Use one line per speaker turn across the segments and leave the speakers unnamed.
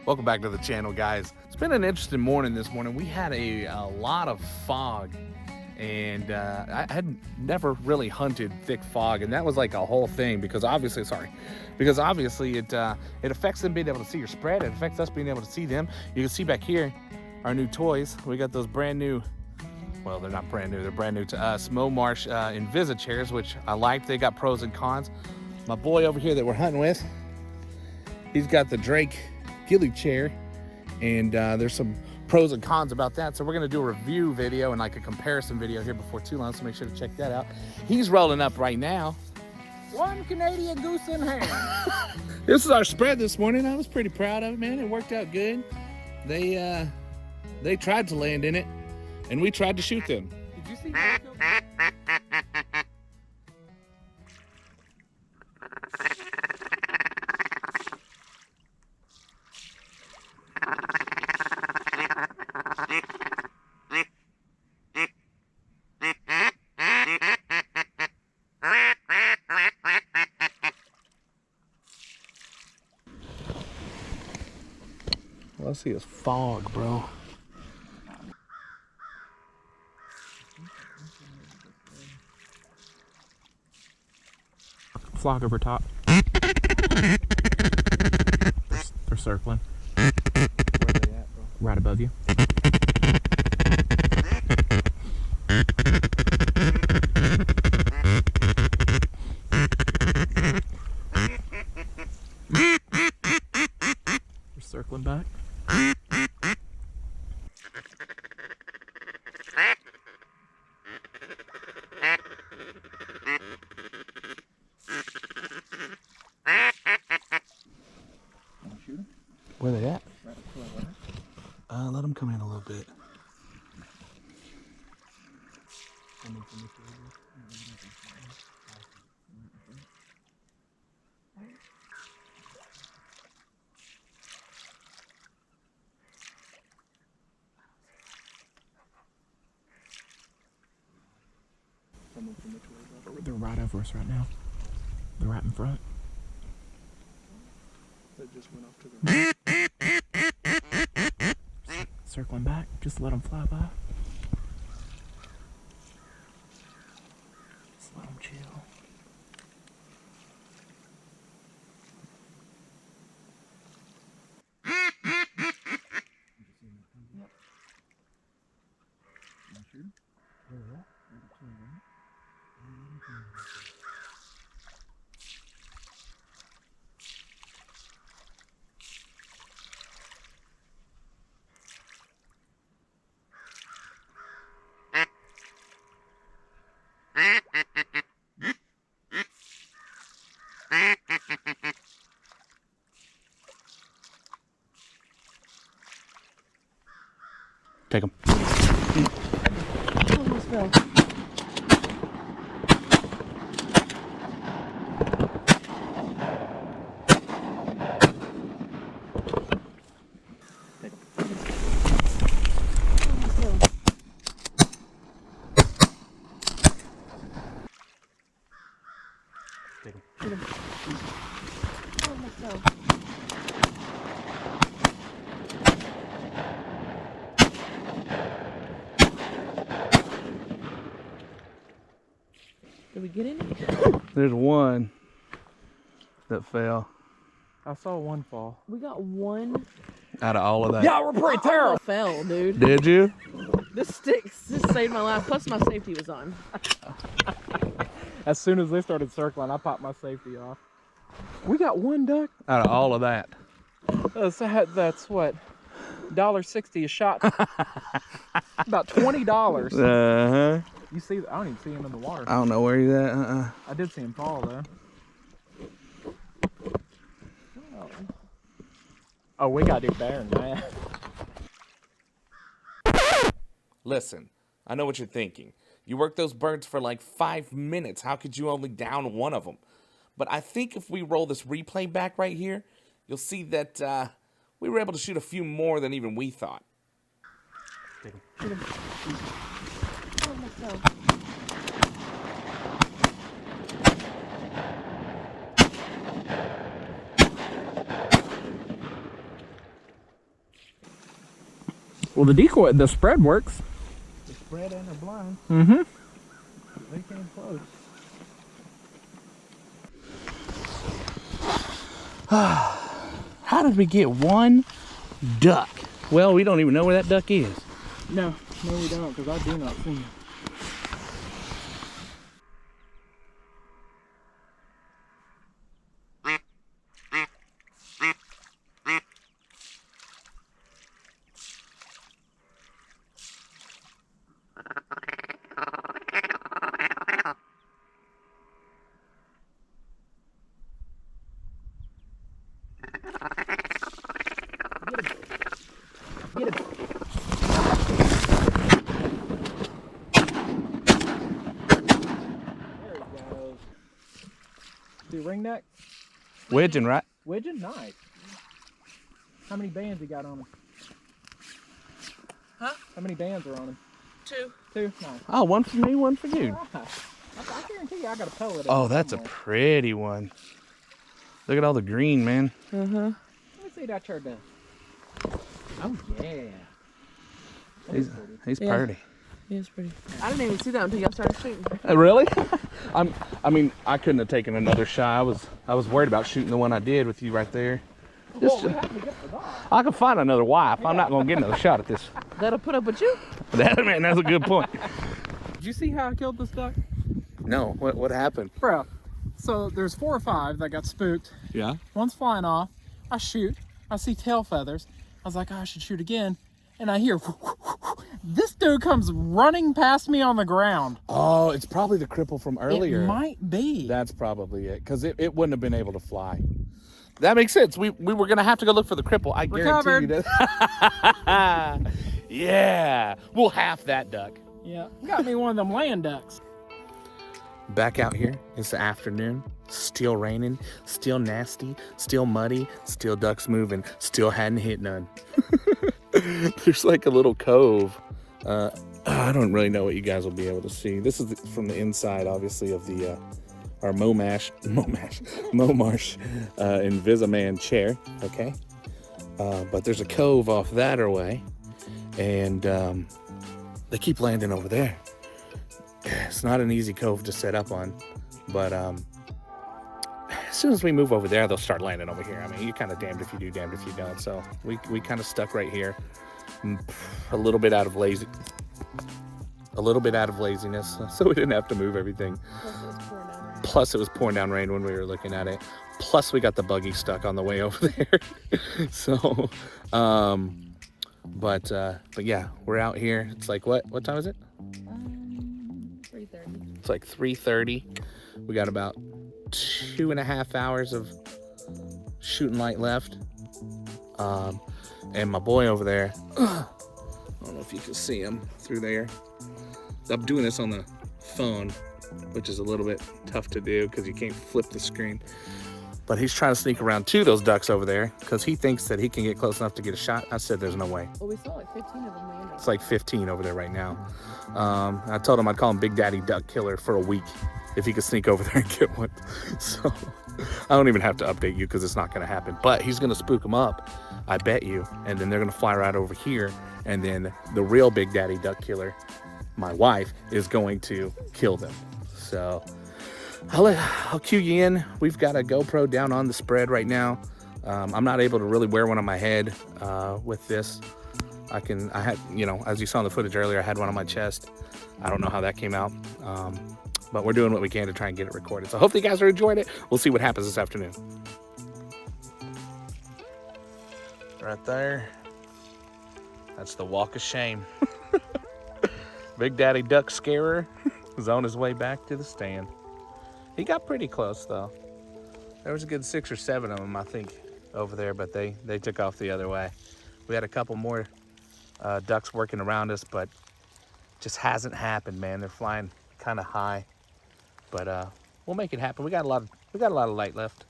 Welcome back to the channel, guys. It's been an interesting morning this morning. We had a lot of fog, and I had never really hunted thick fog, and that was like a whole thing because obviously, it affects them being able to see your spread. It affects us being able to see them. You can see back here our new toys. We got those brand new. Well, they're not brand new. They're brand new to us. Momarsh Invisichairs, which I like. They got pros and cons. My boy over here that we're hunting with, he's got the Drake ghillie chair, and there's some pros and cons about that. So we're gonna do a review video and like a comparison video here before too long, so make sure to check that out. He's rolling up right now.
One Canadian goose in hand.
This is our spread this morning. I was pretty proud of it, man. It worked out good. They tried to land in it, and we tried to shoot them.
Did you see that?
All I see is fog, bro.
Flock over top. They're circling.
Where are they at, bro?
Right above you. They're circling back.
Where are they at? Let them come in a little bit.
They're right over us right now. They're right in front.
That just went off to the
Circling back. Just let them fly by. Just let them chill.
Take them.
Almost fell. Almost fell. Did we get any?
There's one that fell
I saw one fall.
We got one.
out of all of that.
Yeah, we're pretty terrible.
Fell, dude.
Did you?
This sticks. This saved my life. Plus, my safety was on.
As soon as they started circling, I popped my safety off. We got one duck.
Out of all of that.
That's what, $1.60 a shot. About $20.
Uh-huh.
You see, I don't even see him in the water.
I don't know where he's at.
I did see him fall though. Oh, we gotta do better than that.
Listen, I know what you're thinking. You worked those birds for like 5 minutes. How could you only down one of them? But I think if we roll this replay back right here, you'll see that we were able to shoot a few more than even we thought.
Almost fell.
Well, the spread works.
The spread and the blind.
Mm-hmm.
They came close. How did we get one duck? Well, we don't even know where that duck is.
No, we don't, because I do not see him. See ringneck?
Widgeon, right?
Widgeon? Nice. How many bands you got on him?
Huh?
How many bands are on him?
2.
2? Nice.
Oh, one for me, one for you.
I guarantee you I got a pellet.
Oh, that's a pretty one. Look at all the green, man.
Uh-huh.
Let me see that chart down. Oh, yeah.
He's
Yeah.
pretty.
He is pretty. I didn't even see that until y'all started shooting.
Really? I mean, I couldn't have taken another shot. I was worried about shooting the one I did with you right there.
Well, we have to get the dog.
I can find another wife. I'm not gonna get another shot at this.
That'll put up with you?
Man, that's a good point.
Did you see how I killed this duck?
No, what happened?
Bro, so there's 4 or 5 that got spooked.
Yeah.
One's flying off. I shoot. I see tail feathers. I was like, oh, I should shoot again. And I hear, this dude comes running past me on the ground.
Oh, it's probably the cripple from earlier.
It might be.
That's probably it, because it wouldn't have been able to fly. That makes sense. We were gonna have to go look for the cripple. I guarantee you that. Yeah, we'll half that duck.
Yeah, got me one of them land ducks.
Back out here, it's the afternoon. Still raining, still nasty, still muddy, still ducks moving, still hadn't hit none. There's like a little cove. I don't really know what you guys will be able to see. This is from the inside, obviously, of the our Momarsh Invisichair chair. Okay, but there's a cove off that way, and they keep landing over there. It's not an easy cove to set up on, but as soon as we move over there, they'll start landing over here. I mean, you're kind of damned if you do, damned if you don't. So we kind of stuck right here, a little bit out of laziness, so we didn't have to move everything. Plus, it was pouring down rain when we were looking at it. Plus, we got the buggy stuck on the way over there. So, but yeah, we're out here. It's like what time is it?
3:30.
It's like 3:30. We got about 2.5 hours of shooting light left. And my boy over there, I don't know if you can see him through there. I'm doing this on the phone, which is a little bit tough to do because you can't flip the screen. But he's trying to sneak around 2 of those ducks over there because he thinks that he can get close enough to get a shot. I said there's no way.
Well, we saw like 15 of them landing.
It's like 15 over there right now. I told him I'd call him Big Daddy Duck Killer for a week if he could sneak over there and get one. So I don't even have to update you because it's not going to happen. But he's going to spook them up, I bet you. And then they're going to fly right over here. And then the real Big Daddy Duck Killer, my wife, is going to kill them. So I'll cue you in. We've got a GoPro down on the spread right now. I'm not able to really wear one on my head with this. I had, you know, as you saw in the footage earlier, I had one on my chest. I don't know how that came out. But we're doing what we can to try and get it recorded. So hopefully you guys are enjoying it. We'll see what happens this afternoon. Right there. That's the walk of shame. Big Daddy Duck Scarer is on his way back to the stand. He got pretty close though. There was a good 6 or 7 of them, I think, over there, but they took off the other way. We had a couple more ducks working around us, but just hasn't happened, man. They're flying kind of high, but we'll make it happen. We got a lot of light left.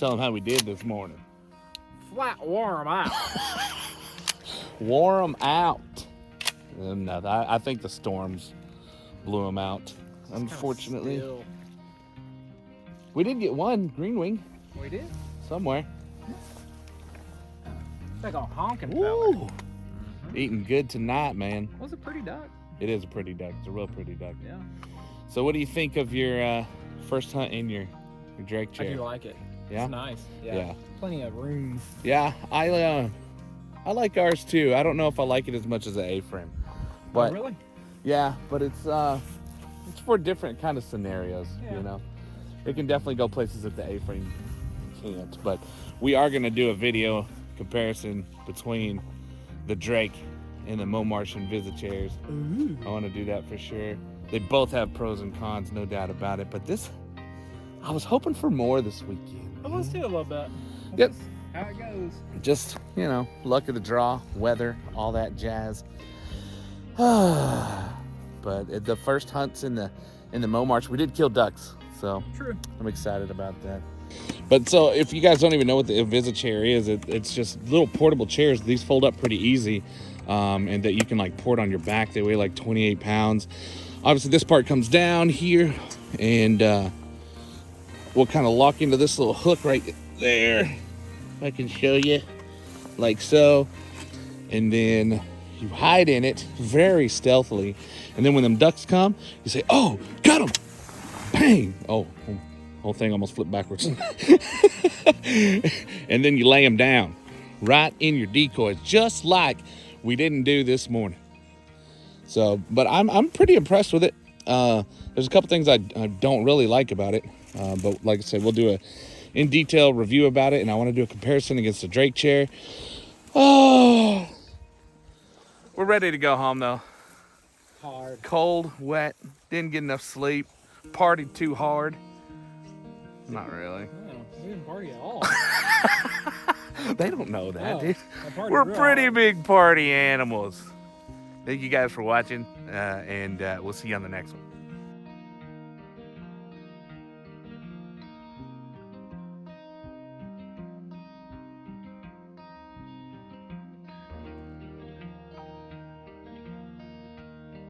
tell them how we did this morning.
Flat warm out.
Wore them out. And I think the storms blew them out, unfortunately.
Still.
We did get one green wing
We did.
somewhere.
It's like a honking
Woo!
feather.
Eating good tonight, man.
Was a pretty duck.
It is a pretty duck. It's a real pretty duck.
Yeah.
So what do you think of your first hunt in your Drake
I
chair?
do like it.
Yeah?
It's nice.
Yeah.
Plenty of room.
Yeah, I like ours too. I don't know if I like it as much as the A-frame. But
Oh, really?
yeah, but it's for different kind of scenarios,
Yeah.
you know. It can definitely go places that the A-frame can't. But we are gonna do a video comparison between the Drake and the Momarsh Invisichairs.
Ooh.
I want to do that for sure. They both have pros and cons, no doubt about it. But this, I was hoping for more this weekend.
Well, let's do a little bit.
Yep.
That's how it goes.
Just, you know, luck of the draw, weather, all that jazz. But the first hunts in the Momarsh, we did kill ducks, so
True.
I'm excited about that. But so if you guys don't even know what the Invisichair is, it's just little portable chairs. These fold up pretty easy, and that you can like port on your back. They weigh like 28 pounds. Obviously this part comes down here, and we'll kind of lock into this little hook right there. If I can show you, like so. And then you hide in it very stealthily. And then when them ducks come, you say, oh, got them. Bang. Oh, whole thing almost flipped backwards. And then you lay them down right in your decoys, just like we didn't do this morning. So, but I'm pretty impressed with it. There's a couple things I don't really like about it. But like I said, we'll do a in detail review about it, and I want to do a comparison against the Drake chair. Oh, we're ready to go home though.
Hard.
Cold, wet, didn't get enough sleep, partied too hard. Not really.
No, we didn't party at all.
They don't know that,
Oh,
dude.
I partied
We're
real
pretty
hard.
big party animals. Thank you guys for watching, and we'll see you on the next one.